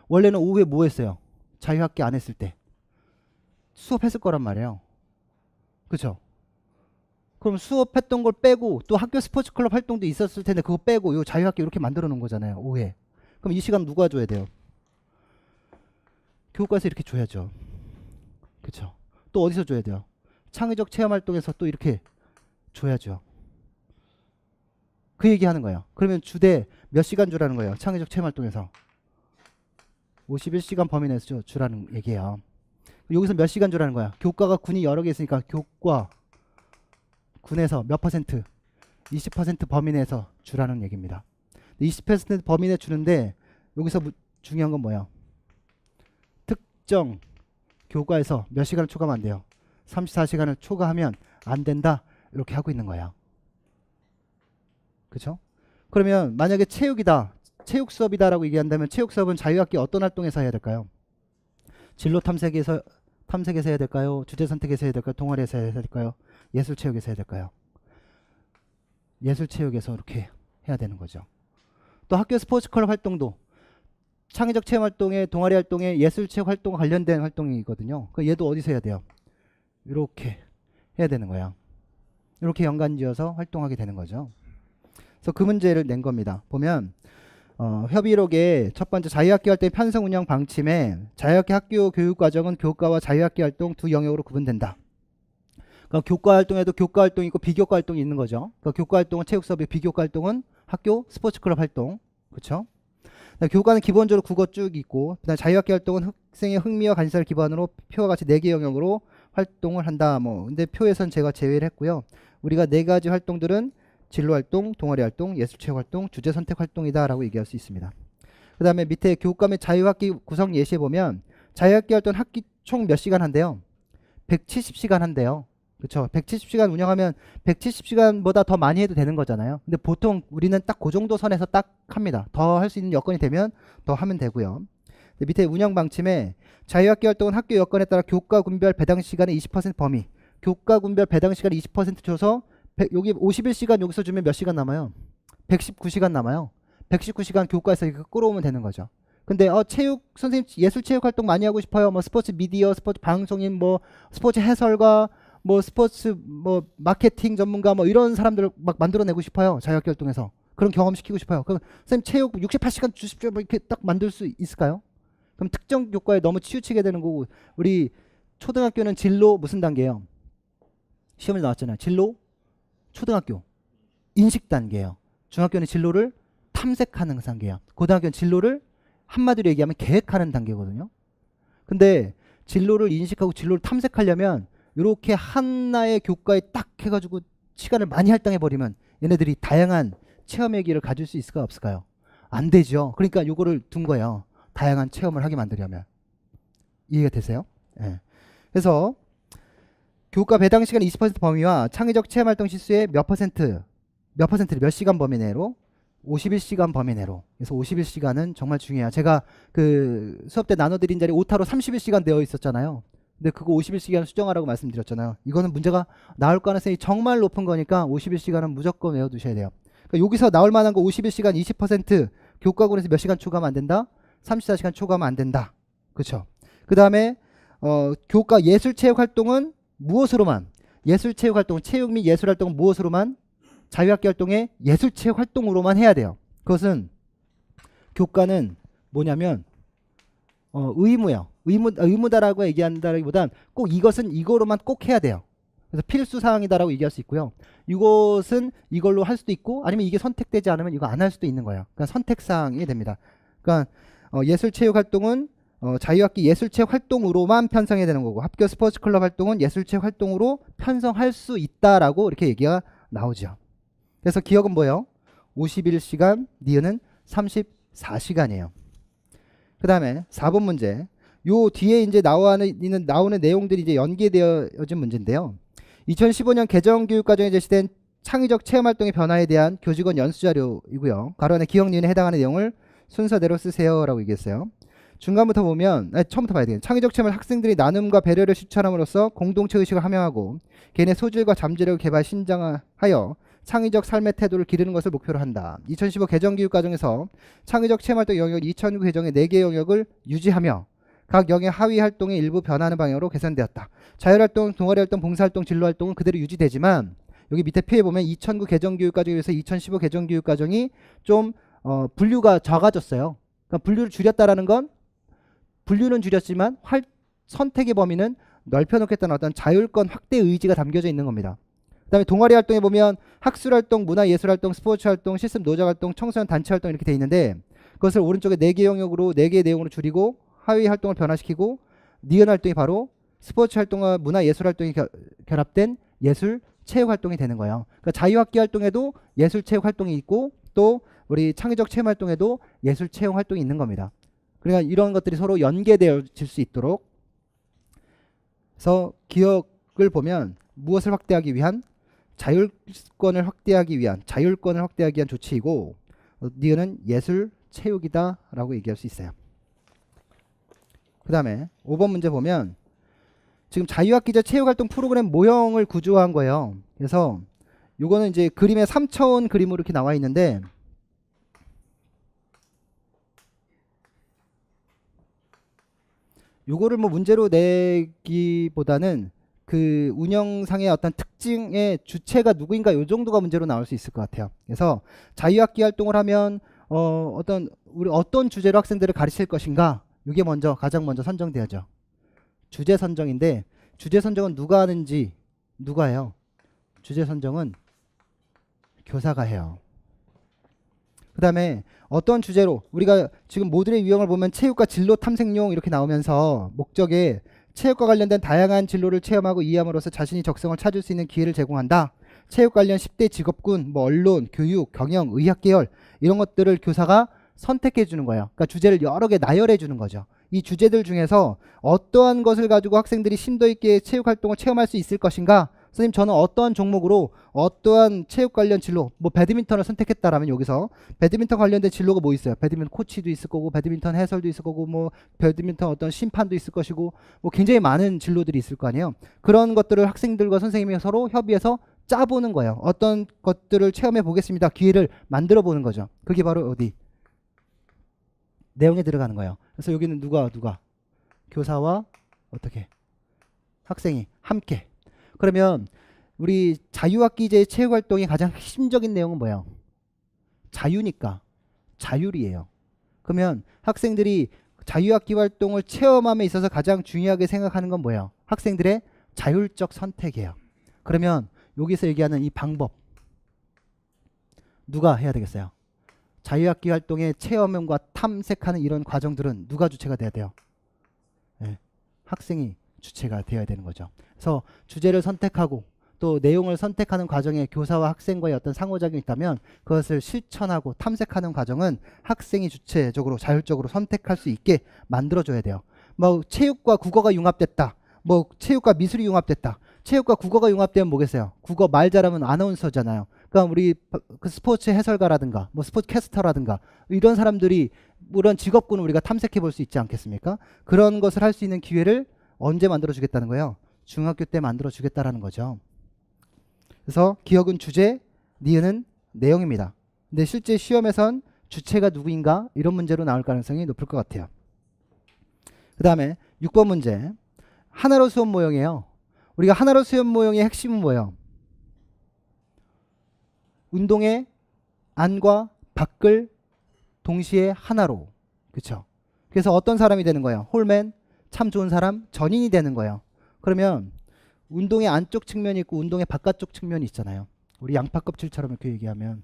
A: 원래는 오후에 뭐 했어요? 자유학기 안 했을 때 수업했을 거란 말이에요. 그렇죠? 그럼 수업했던 걸 빼고 또 학교 스포츠 클럽 활동도 있었을 텐데 그거 빼고 요 자유학기 이렇게 만들어 놓은 거잖아요. 오후에. 그럼 이 시간 누가 줘야 돼요? 교육과에서 이렇게 줘야죠. 그렇죠? 또 어디서 줘야 돼요? 창의적 체험 활동에서 또 이렇게 줘야죠. 그 얘기하는 거예요. 그러면 주대 몇 시간 주라는 거예요? 창의적 체험 활동에서 51시간 범위 내에서 주라는 얘기예요. 여기서 몇 시간 주라는 거야? 교과가 군이 여러 개 있으니까 교과 군에서 몇 퍼센트? 20% 범위 내에서 주라는 얘기입니다. 20% 범위 내 주는데 여기서 중요한 건 뭐야? 특정 교과에서 몇 시간을 초과하면 안 돼요? 34시간을 초과하면 안 된다. 이렇게 하고 있는 거야. 그렇죠? 그러면 만약에 체육이다. 체육 수업이다라고 얘기한다면 체육 수업은 자유학기 어떤 활동에서 해야 될까요? 진로 탐색에서 해야 될까요? 주제 선택에서 해야 될까요? 동아리에서 해야 될까요? 예술 체육에서 해야 될까요? 예술 체육에서 이렇게 해야 되는 거죠. 또 학교 스포츠 클럽 활동도 창의적 체험 활동에 동아리 활동에 예술 체육 활동과 관련된 활동이거든요. 그 얘도 어디서 해야 돼요? 이렇게 해야 되는 거야. 이렇게 연관지어서 활동하게 되는 거죠. 그래서 그 문제를 낸 겁니다. 보면 협의록의 첫 번째 자유학기 활동의 편성 운영 방침에 자유학기 학교 교육 과정은 교과와 자유학기 활동 두 영역으로 구분된다. 그러니까 교과 활동에도 교과 활동이 있고 비교과 활동이 있는 거죠. 그러니까 교과 활동은 체육 수업이, 비교과 활동은 학교 스포츠 클럽 활동. 그렇죠? 교과는 기본적으로 국어 쭉 있고, 그다음 자유학기 활동은 학생의 흥미와 관심사를 기반으로 표와 같이 4개 영역으로 활동을 한다. 뭐 근데 표에선 제가 제외를 했고요. 우리가 4가지 활동들은 진로 활동, 동아리 활동, 예술 체육 활동, 주제 선택 활동이다라고 얘기할 수 있습니다. 그다음에 밑에 교과 및 자유학기 구성 예시에 보면 자유학기 활동 학기 총 몇 시간 한대요? 170시간 한대요. 그렇죠? 170시간 운영하면 170시간보다 더 많이 해도 되는 거잖아요. 근데 보통 우리는 딱 그 정도 선에서 딱 합니다. 더 할 수 있는 여건이 되면 더 하면 되고요. 밑에 운영 방침에 자유학기 활동은 학교 여건에 따라 교과 군별 배당 시간의 20% 범위, 교과 군별 배당 시간 20% 줘서 여기 51시간 여기서 주면 몇 시간 남아요? 119시간 남아요. 119시간 교과에서 이렇게 끌어오면 되는 거죠. 근데 체육 선생님 예술 체육 활동 많이 하고 싶어요. 뭐 스포츠 미디어, 스포츠 방송인, 뭐 스포츠 해설가, 뭐 스포츠 뭐 마케팅 전문가 뭐 이런 사람들을 막 만들어내고 싶어요. 자유학기 활동에서 그런 경험 시키고 싶어요. 그럼 선생님 체육 68시간 주십시오. 뭐 이렇게 딱 만들 수 있을까요? 그럼 특정 교과에 너무 치우치게 되는 거고, 우리 초등학교는 진로 무슨 단계예요? 시험에 나왔잖아요. 진로 초등학교 인식 단계예요. 중학교는 진로를 탐색하는 단계예요. 고등학교는 진로를 한마디로 얘기하면 계획하는 단계거든요. 근데 진로를 인식하고 진로를 탐색하려면 이렇게 하나의 교과에 딱 해가지고 시간을 많이 할당해 버리면 얘네들이 다양한 체험의 기회를 가질 수 있을까 없을까요? 안 되죠. 그러니까 요거를 둔 거예요. 다양한 체험을 하게 만들려면. 이해가 되세요? 예. 그래서 교과 배당 시간 20% 범위와 창의적 체험 활동 시수의 몇 퍼센트를 몇 시간 범위 내로 51시간 범위 내로. 그래서 51시간은 정말 중요해요. 제가 그 수업 때 나눠드린 자리 오타로 31시간 되어 있었잖아요. 근데 그거 51시간 수정하라고 말씀드렸잖아요. 이거는 문제가 나올 가능성이 정말 높은 거니까 51시간은 무조건 외워두셔야 돼요. 그러니까 여기서 나올 만한 거 51시간 20% 교과군에서 몇 시간 초과하면 안 된다? 34시간 초과하면 안 된다. 그렇죠? 그 다음에 교과 예술체육활동은 무엇으로만? 예술체육활동, 체육 및 예술활동은 무엇으로만? 자유학기 활동에 예술체육활동으로만 해야 돼요. 그것은 교과는 뭐냐면 의무예요. 의무다라고 얘기한다기보단 꼭 이것은 이거로만 꼭 해야 돼요. 그래서 필수 사항이다라고 얘기할 수 있고요. 이것은 이걸로 할 수도 있고 아니면 이게 선택되지 않으면 이거 안 할 수도 있는 거예요. 그러니까 선택 사항이 됩니다. 그러니까 예술체육 활동은 자유학기 예술체육 활동으로만 편성해야 되는 거고 학교 스포츠 클럽 활동은 예술체육 활동으로 편성할 수 있다라고 이렇게 얘기가 나오죠. 그래서 기억은 뭐예요? 51시간, 니은은 34시간이에요. 그 다음에 4번 문제. 요 뒤에 이제 나오는 내용들이 이제 연계되어진 문제인데요. 2015년 개정교육과정에 제시된 창의적 체험활동의 변화에 대한 교직원 연수자료이고요. 가로 안에 기억 니은에 해당하는 내용을 순서대로 쓰세요라고 얘기했어요. 중간부터 보면 처음부터 봐야 돼요. 창의적 체험을 학생들이 나눔과 배려를 실천함으로써 공동체 의식을 함양하고 개인의 소질과 잠재력을 개발 신장하여 창의적 삶의 태도를 기르는 것을 목표로 한다. 2015 개정교육과정에서 창의적 체험활동 영역 2009 개정의 4개 영역을 유지하며 각 영역 하위 활동의 일부 변화하는 방향으로 개선되었다. 자율활동, 동아리활동, 봉사활동, 진로활동은 그대로 유지되지만 여기 밑에 표에 보면 2009 개정교육과정에 비해서 2015 개정교육과정이 좀 분류가 작아졌어요. 그러니까 분류를 줄였다라는 건 분류는 줄였지만 선택의 범위는 넓혀놓겠다는 어떤 자율권 확대 의지가 담겨져 있는 겁니다. 그 다음에 동아리 활동에 보면 학술활동, 문화예술활동, 스포츠활동, 시스템 노자활동, 청소년 단체활동 이렇게 돼 있는데 그것을 오른쪽에 4개 영역으로 4개의 내용으로 줄이고 하위 활동을 변화시키고 니은 활동이 바로 스포츠 활동과 문화예술활동이 결합된 예술체육활동이 되는 거예요. 그러니까 자유학기 활동에도 예술체육활동이 있고 또 우리 창의적 체험활동에도 예술체험활동이 있는 겁니다. 그러니까 이런 것들이 서로 연계되어질 수 있도록 그래서 기억을 보면 무엇을 확대하기 위한 자율권을 확대하기 위한 조치이고 니은은 예술 체육이다 라고 얘기할 수 있어요. 그 다음에 5번 문제 보면 지금 자유학기제 체육활동 프로그램 모형을 구조한 거예요. 그래서 요거는 이제 그림의 3차원 그림으로 이렇게 나와 있는데 요거를 뭐 문제로 내기보다는 그 운영상의 어떤 특징의 주체가 누구인가 요 정도가 문제로 나올 수 있을 것 같아요. 그래서 자유학기 활동을 하면 어떤 주제로 학생들을 가르칠 것인가 이게 가장 먼저 선정돼야죠. 주제 선정인데 주제 선정은 누가 하는지 누가 해요? 주제 선정은 교사가 해요. 그 다음에 어떤 주제로 우리가 지금 모듈의 유형을 보면 체육과 진로 탐색용 이렇게 나오면서 목적에 체육과 관련된 다양한 진로를 체험하고 이해함으로써 자신이 적성을 찾을 수 있는 기회를 제공한다. 체육 관련 10대 직업군, 언론, 교육, 경영, 의학 계열 이런 것들을 교사가 선택해 주는 거예요. 그러니까 주제를 여러 개 나열해 주는 거죠. 이 주제들 중에서 어떠한 것을 가지고 학생들이 심도 있게 체육 활동을 체험할 수 있을 것인가? 선생님 저는 어떠한 종목으로 어떠한 체육 관련 진로 배드민턴을 선택했다라면 여기서 배드민턴 관련된 진로가 뭐 있어요? 배드민턴 코치도 있을 거고 배드민턴 해설도 있을 거고 배드민턴 어떤 심판도 있을 것이고 굉장히 많은 진로들이 있을 거 아니에요. 그런 것들을 학생들과 선생님이 서로 협의해서 짜보는 거예요. 어떤 것들을 체험해 보겠습니다. 기회를 만들어 보는 거죠. 그게 바로 어디? 내용에 들어가는 거예요. 그래서 여기는 누가 교사와 어떻게 학생이 함께. 그러면 우리 자유학기제 체육활동의 가장 핵심적인 내용은 뭐예요? 자유니까 자율이에요. 그러면 학생들이 자유학기 활동을 체험함에 있어서 가장 중요하게 생각하는 건 뭐예요? 학생들의 자율적 선택이에요. 그러면 여기서 얘기하는 이 방법 누가 해야 되겠어요? 자유학기 활동의 체험과 탐색하는 이런 과정들은 누가 주체가 돼야 돼요? 네, 학생이 주체가 되어야 되는 거죠. 그래서 주제를 선택하고 또 내용을 선택하는 과정에 교사와 학생과의 어떤 상호작용이 있다면 그것을 실천하고 탐색하는 과정은 학생이 주체적으로 자율적으로 선택할 수 있게 만들어줘야 돼요. 뭐 체육과 국어가 융합됐다. 뭐 체육과 미술이 융합됐다. 체육과 국어가 융합되면 뭐겠어요? 국어 말 잘하면 아나운서잖아요. 그러니까 우리 그 스포츠 해설가라든가 뭐 스포츠 캐스터라든가 이런 사람들이 이런 직업군을 우리가 탐색해 볼 수 있지 않겠습니까? 그런 것을 할 수 있는 기회를 언제 만들어 주겠다는 거예요? 중학교 때 만들어 주겠다라는 거죠. 그래서 기억은 주제, 니은은 내용입니다. 근데 실제 시험에선 주체가 누구인가 이런 문제로 나올 가능성이 높을 것 같아요. 그 다음에 6번 문제. 하나로 수업 모형이에요. 우리가 하나로 수업 모형의 핵심은 뭐예요? 운동의 안과 밖을 동시에 하나로. 그렇죠? 그래서 어떤 사람이 되는 거예요? 홀맨, 참 좋은 사람, 전인이 되는 거예요. 그러면 운동의 안쪽 측면이 있고 운동의 바깥쪽 측면이 있잖아요. 우리 양파 껍질처럼 이렇게 얘기하면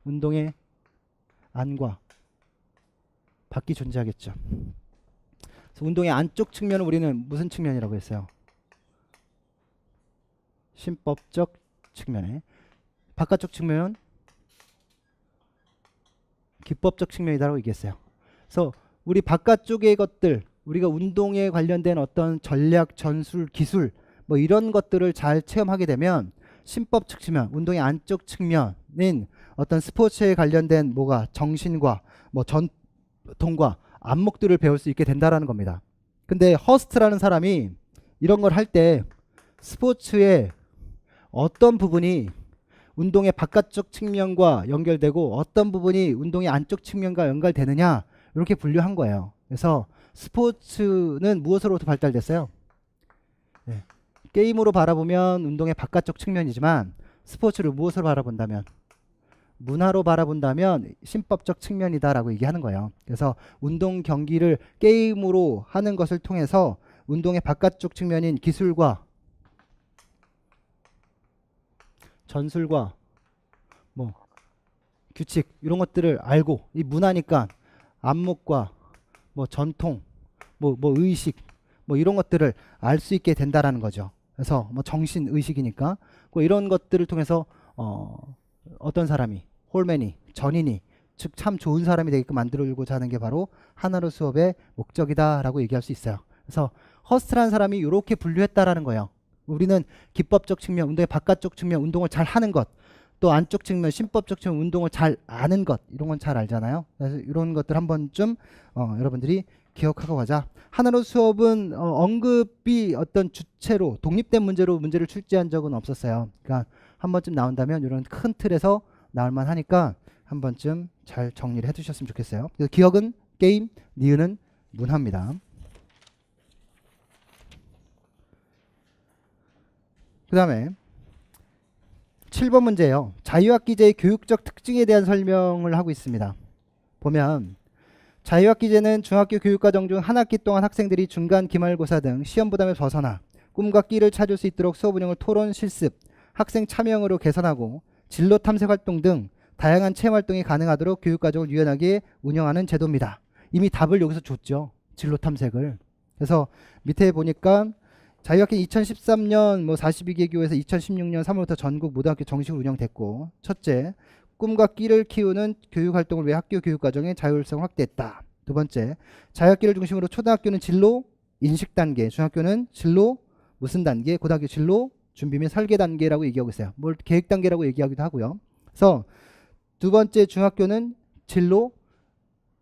A: 운동의 안과 밖이 존재하겠죠. 그래서 운동의 안쪽 측면을 우리는 무슨 측면이라고 했어요? 신법적 측면에. 바깥쪽 측면은 기법적 측면이다라고 얘기했어요. 그래서 우리 바깥쪽의 것들, 우리가 운동에 관련된 어떤 전략, 전술, 기술 뭐 이런 것들을 잘 체험하게 되면 신법적 측면, 운동의 안쪽 측면인 어떤 스포츠에 관련된 뭐가 정신과 뭐 전통과 안목들을 배울 수 있게 된다라는 겁니다. 근데 허스트라는 사람이 이런 걸 할 때 스포츠의 어떤 부분이 운동의 바깥쪽 측면과 연결되고 어떤 부분이 운동의 안쪽 측면과 연결되느냐 이렇게 분류한 거예요. 그래서 스포츠는 무엇으로부터 발달됐어요? 네. 게임으로 바라보면 운동의 바깥쪽 측면이지만 스포츠를 무엇으로 바라본다면 문화로 바라본다면 신법적 측면이다라고 얘기하는 거예요. 그래서 운동 경기를 게임으로 하는 것을 통해서 운동의 바깥쪽 측면인 기술과 전술과 뭐 규칙 이런 것들을 알고 이 문화니까 안목과 뭐 전통 뭐 의식 뭐 이런 것들을 알 수 있게 된다라는 거죠. 그래서 뭐 정신 의식이니까 이런 것들을 통해서 어떤 사람이 홀맨이 전인이 즉 참 좋은 사람이 되게끔 만들어주고자 하는 게 바로 하나로 수업의 목적이다라고 얘기할 수 있어요. 그래서 허스트라는 사람이 이렇게 분류했다라는 거예요. 우리는 기법적 측면, 운동의 바깥쪽 측면, 운동을 잘 하는 것, 또 안쪽 측면, 신법적 측면, 운동을 잘 아는 것, 이런 건 잘 알잖아요. 그래서 이런 것들 한 번쯤 여러분들이 기억하고 가자. 하나로 수업은 언급이 어떤 주체로 독립된 문제를 출제한 적은 없었어요. 그러니까 한 번쯤 나온다면 이런 큰 틀에서 나올 만하니까 한 번쯤 잘 정리를 해두셨으면 좋겠어요. 그래서 기억은 게임, 니은은 문화입니다. 그 다음에 7번 문제예요. 자유학기제의 교육적 특징에 대한 설명을 하고 있습니다. 보면 자유학기제는 중학교 교육과정 중 한 학기 동안 학생들이 중간 기말고사 등 시험 부담을 벗어나 꿈과 끼를 찾을 수 있도록 수업 운영을 토론, 실습, 학생 참여형으로 개선하고 진로 탐색 활동 등 다양한 체험 활동이 가능하도록 교육과정을 유연하게 운영하는 제도입니다. 이미 답을 여기서 줬죠. 진로 탐색을. 그래서 밑에 보니까 자유학기 2013년 뭐 42개 교에서 2016년 3월부터 전국 모든학교 정식으로 운영됐고, 첫째, 꿈과 끼를 키우는 교육활동을 위해 학교 교육과정의 자율성을 확대했다. 두 번째, 자유학기를 중심으로 초등학교는 진로 인식 단계, 중학교는 진로 무슨 단계, 고등학교 진로 준비 및 설계 단계라고 얘기하고 있어요. 뭘 계획 단계라고 얘기하기도 하고요. 그래서 두 번째 중학교는 진로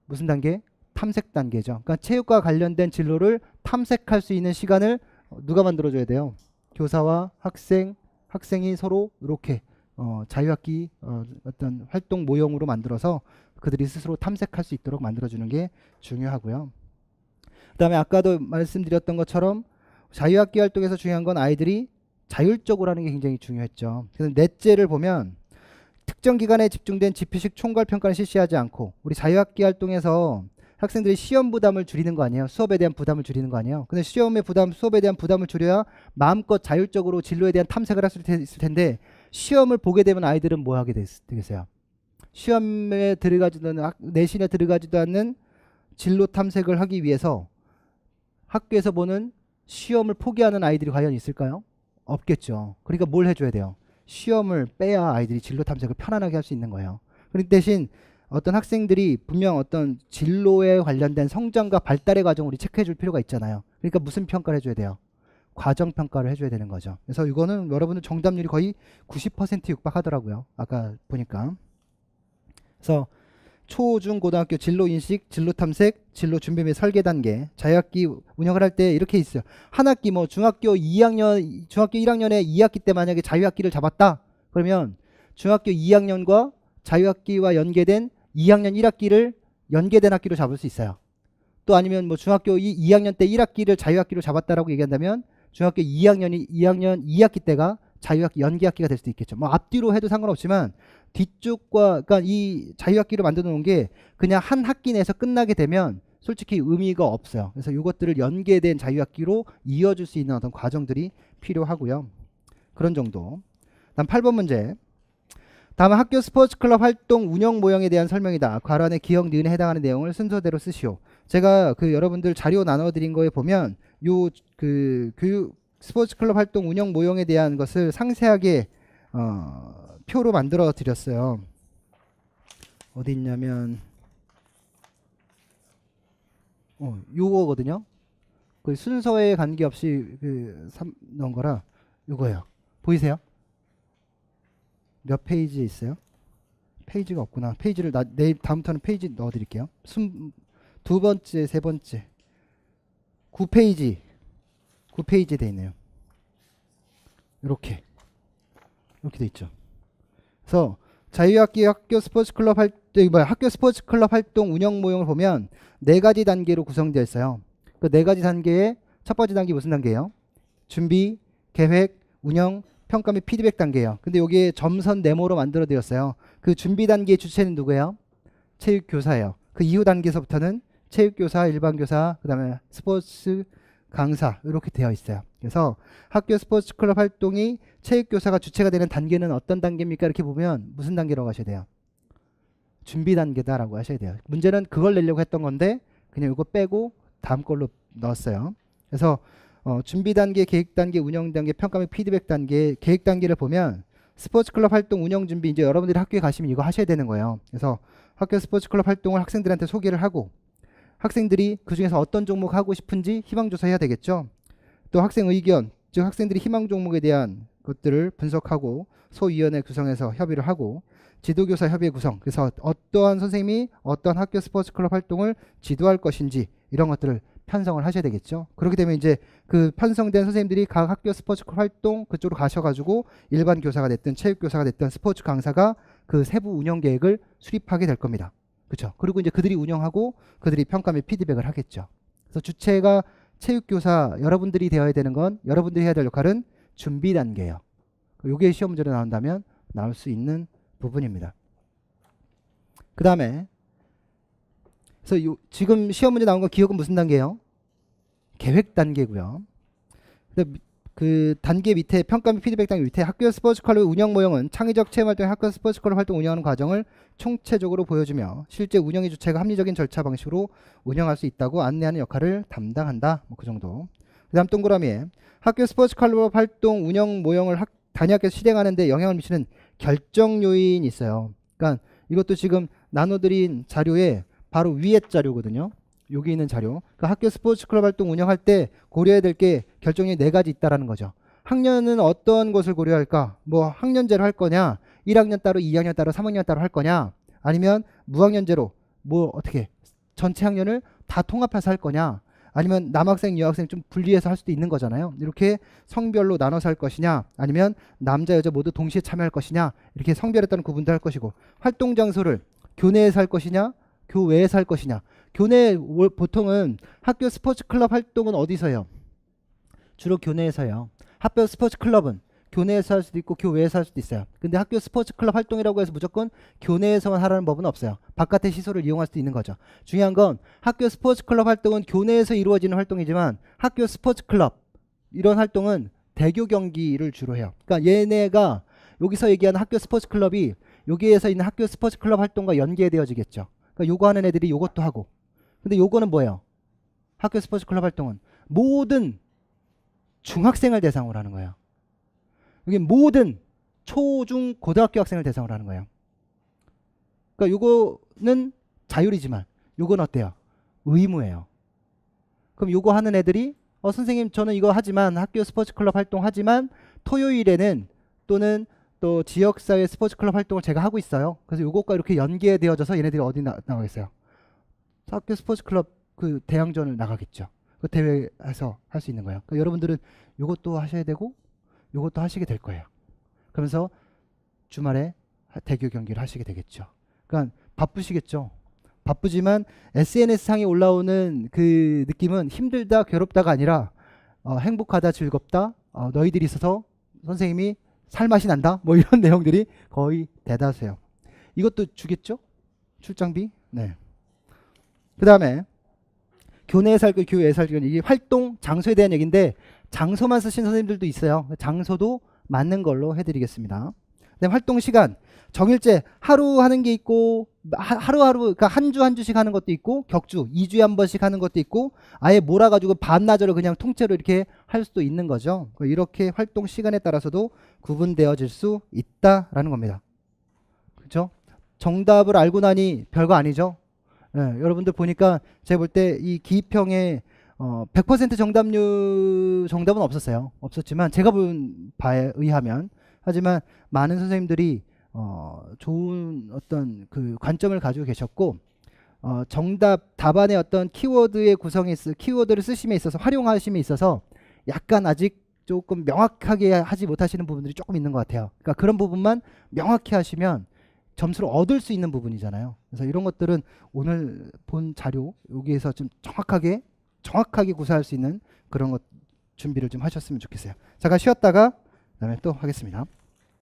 A: 무슨 단계? 탐색 단계죠. 그러니까 체육과 관련된 진로를 탐색할 수 있는 시간을 누가 만들어줘야 돼요? 교사와 학생이 서로 이렇게 자유학기 어떤 활동 모형으로 만들어서 그들이 스스로 탐색할 수 있도록 만들어주는 게 중요하고요. 그 다음에 아까도 말씀드렸던 것처럼 자유학기 활동에서 중요한 건 아이들이 자율적으로 하는 게 굉장히 중요했죠. 그래서 넷째를 보면 특정 기간에 집중된 지표식 총괄 평가를 실시하지 않고, 우리 자유학기 활동에서 학생들이 시험 부담을 줄이는 거 아니에요? 수업에 대한 부담을 줄이는 거 아니에요? 근데 수업에 대한 부담을 줄여야 마음껏 자율적으로 진로에 대한 탐색을 할 수 있을 텐데, 시험을 보게 되면 아이들은 뭐 하게 되겠어요? 시험에 들어가지도 않는, 내신에 들어가지도 않는 진로 탐색을 하기 위해서 학교에서 보는 시험을 포기하는 아이들이 과연 있을까요? 없겠죠. 그러니까 뭘 해줘야 돼요? 시험을 빼야 아이들이 진로 탐색을 편안하게 할 수 있는 거예요. 그 대신 어떤 학생들이 분명 어떤 진로에 관련된 성장과 발달의 과정을 우리 체크해 줄 필요가 있잖아요. 그러니까 무슨 평가를 해줘야 돼요? 과정 평가를 해줘야 되는 거죠. 그래서 이거는 여러분들 정답률이 거의 90% 육박하더라고요. 아까 보니까. 그래서 초, 중, 고등학교 진로 인식, 진로 탐색, 진로 준비 및 설계 단계, 자유학기 운영을 할 때 이렇게 있어요. 한 학기 뭐 중학교 1학년에 2학기 때 만약에 자유학기를 잡았다. 그러면 중학교 2학년과 자유학기와 연계된 2학년 1학기를 연계된 학기로 잡을 수 있어요. 또 아니면 뭐 중학교 2학년 때 1학기를 자유학기로 잡았다라고 얘기한다면 중학교 2학년 2학기 때가 자유학기 연계학기가 될 수도 있겠죠. 뭐 앞뒤로 해도 상관없지만 뒤쪽과 그러니까 이 자유학기를 만들어 놓은 게 그냥 한 학기 내에서 끝나게 되면 솔직히 의미가 없어요. 그래서 이것들을 연계된 자유학기로 이어줄 수 있는 어떤 과정들이 필요하고요. 그런 정도. 다음 8번 문제. 다음은 학교 스포츠 클럽 활동 운영 모형에 대한 설명이다. 괄호안에 기억 니은에 해당하는 내용을 순서대로 쓰시오. 제가 그 여러분들 자료 나눠드린 거에 보면 요 그 교육 스포츠 클럽 활동 운영 모형에 대한 것을 상세하게 표로 만들어 드렸어요. 어디 있냐면 요거거든요. 그 순서에 관계없이 넣은 거라 요거예요. 보이세요? 몇 페이지에 있어요? 페이지가 없구나. 페이지를 내일 다음부터는 페이지 넣어 드릴게요. 두 번째, 세 번째. 9페이지에 돼 있네요. 이렇게 돼 있죠. 그래서 자유학기 학교 스포츠 클럽 활동 운영 모형을 보면 4가지 단계로 구성되어 있어요. 그 4가지 단계의 첫 번째 단계 무슨 단계예요? 준비, 계획, 운영, 평가 및 피드백 단계예요. 근데 여기에 점선 네모로 만들어 드렸어요. 그 준비 단계의 주체는 누구예요? 체육교사예요. 그 이후 단계에서부터는 체육교사, 일반교사, 그 다음에 스포츠 강사 이렇게 되어 있어요. 그래서 학교 스포츠 클럽 활동이 체육교사가 주체가 되는 단계는 어떤 단계입니까? 이렇게 보면 무슨 단계라고 하셔야 돼요? 준비 단계다라고 하셔야 돼요. 문제는 그걸 내려고 했던 건데 그냥 이거 빼고 다음 걸로 넣었어요. 그래서 준비 단계, 계획 단계, 운영 단계, 평가 및 피드백 단계, 계획 단계를 보면 스포츠 클럽 활동 운영 준비 이제 여러분들이 학교에 가시면 이거 하셔야 되는 거예요. 그래서 학교 스포츠 클럽 활동을 학생들한테 소개를 하고 학생들이 그 중에서 어떤 종목 하고 싶은지 희망조사해야 되겠죠. 또 학생 의견, 즉 학생들이 희망 종목에 대한 것들을 분석하고 소위원회 구성해서 협의를 하고 지도교사 협의회 구성, 그래서 어떠한 선생님이 어떤 학교 스포츠 클럽 활동을 지도할 것인지 이런 것들을 편성을 하셔야 되겠죠. 그렇게 되면 이제 그 편성된 선생님들이 각 학교 스포츠 클럽 활동 그쪽으로 가셔가지고 일반 교사가 됐든 체육교사가 됐든 스포츠 강사가 그 세부 운영 계획을 수립하게 될 겁니다. 그렇죠. 그리고 이제 그들이 운영하고 그들이 평가 및 피드백을 하겠죠. 그래서 주체가 체육교사 여러분들이 되어야 되는 건 여러분들이 해야 될 역할은 준비 단계예요. 요게 시험 문제로 나온다면 나올 수 있는 부분입니다. 그 다음에 그래서 지금 시험 문제 나온 거 기억은 무슨 단계예요? 계획 단계고요. 그 단계 밑에 평가 및 피드백 단계 밑에 학교 스포츠 클럽 운영 모형은 창의적 체험 활동 학교 스포츠 클럽 활동 운영하는 과정을 총체적으로 보여주며 실제 운영의 주체가 합리적인 절차 방식으로 운영할 수 있다고 안내하는 역할을 담당한다. 뭐 그 정도. 그다음 동그라미에 학교 스포츠 클럽 활동 운영 모형을 단위학교에서 실행하는 데 영향을 미치는 결정 요인이 있어요. 그러니까 이것도 지금 나눠드린 자료에 바로 위에 자료거든요. 여기 있는 자료. 그러니까 학교 스포츠 클럽 활동 운영할 때 고려해야 될 게 결정이 4가지 있다라는 거죠. 학년은 어떤 것을 고려할까? 뭐 학년제로 할 거냐? 1학년 따로, 2학년 따로, 3학년 따로 할 거냐? 아니면 무학년제로 뭐 어떻게 전체 학년을 다 통합해서 할 거냐? 아니면 남학생, 여학생 좀 분리해서 할 수도 있는 거잖아요. 이렇게 성별로 나눠서 할 것이냐? 아니면 남자, 여자 모두 동시에 참여할 것이냐? 이렇게 성별에 따른 구분도 할 것이고 활동 장소를 교내에서 할 것이냐? 교외에서 할 것이냐? 교내 보통은 학교 스포츠 클럽 활동은 어디서 해요? 주로 교내에서요. 학교 스포츠 클럽은 교내에서 할 수도 있고 교외에서 할 수도 있어요. 근데 학교 스포츠 클럽 활동이라고 해서 무조건 교내에서만 하라는 법은 없어요. 바깥의 시설을 이용할 수도 있는 거죠. 중요한 건 학교 스포츠 클럽 활동은 교내에서 이루어지는 활동이지만 학교 스포츠 클럽 이런 활동은 대교 경기를 주로 해요. 그러니까 얘네가 여기서 얘기하는 학교 스포츠 클럽이 여기에서 있는 학교 스포츠 클럽 활동과 연계되어지겠죠. 그러니까 요거 하는 애들이 요것도 하고. 근데 요거는 뭐예요? 학교 스포츠 클럽 활동은 모든 중학생을 대상으로 하는 거예요. 이게 모든 초, 중, 고등학교 학생을 대상으로 하는 거예요. 그러니까 요거는 자율이지만 요건 어때요? 의무예요. 그럼 요거 하는 애들이 선생님 저는 이거 하지만 학교 스포츠 클럽 활동하지만 토요일에는 또는 또 지역사회 스포츠 클럽 활동을 제가 하고 있어요. 그래서 요것과 이렇게 연계되어져서 얘네들이 어디 나가겠어요? 학교 스포츠 클럽 그 대항전을 나가겠죠. 그 대회에서 할 수 있는 거예요. 그러니까 여러분들은 요것도 하셔야 되고 요것도 하시게 될 거예요. 그러면서 주말에 대교 경기를 하시게 되겠죠. 그러니까 바쁘시겠죠. 바쁘지만 SNS상에 올라오는 그 느낌은 힘들다 괴롭다가 아니라 행복하다 즐겁다 너희들이 있어서 선생님이 살맛이 난다 뭐 이런 내용들이 거의 대다수예요. 이것도 주겠죠? 출장비? 네. 그 다음에 교내에 살고 교외에 살고 이게 활동 장소에 대한 얘기인데 장소만 쓰신 선생님들도 있어요. 장소도 맞는 걸로 해드리겠습니다. 그다음 활동 시간 정일제 하루 하는 게 있고 하루하루 그러니까 한 주 한 주씩 하는 것도 있고 격주 2주에 한 번씩 하는 것도 있고 아예 몰아가지고 반나절을 그냥 통째로 이렇게 할 수도 있는 거죠. 이렇게 활동 시간에 따라서도 구분되어질 수 있다라는 겁니다. 그렇죠? 정답을 알고 나니 별거 아니죠. 네, 여러분들 보니까 제가 볼 때 이 기입형에 100% 정답은 없었어요. 없었지만 제가 본 바에 의하면 하지만 많은 선생님들이 좋은 어떤 그 관점을 가지고 계셨고 정답 답안의 어떤 키워드의 구성에 키워드를 쓰심에 있어서 활용하심에 있어서 약간 아직 조금 명확하게 하지 못하시는 부분들이 조금 있는 것 같아요. 그러니까 그런 부분만 명확히 하시면 점수를 얻을 수 있는 부분이잖아요. 그래서 이런 것들은 오늘 본 자료 여기에서 좀 정확하게 구사할 수 있는 그런 것 준비를 좀 하셨으면 좋겠어요. 잠깐 쉬었다가 그다음에 또 하겠습니다.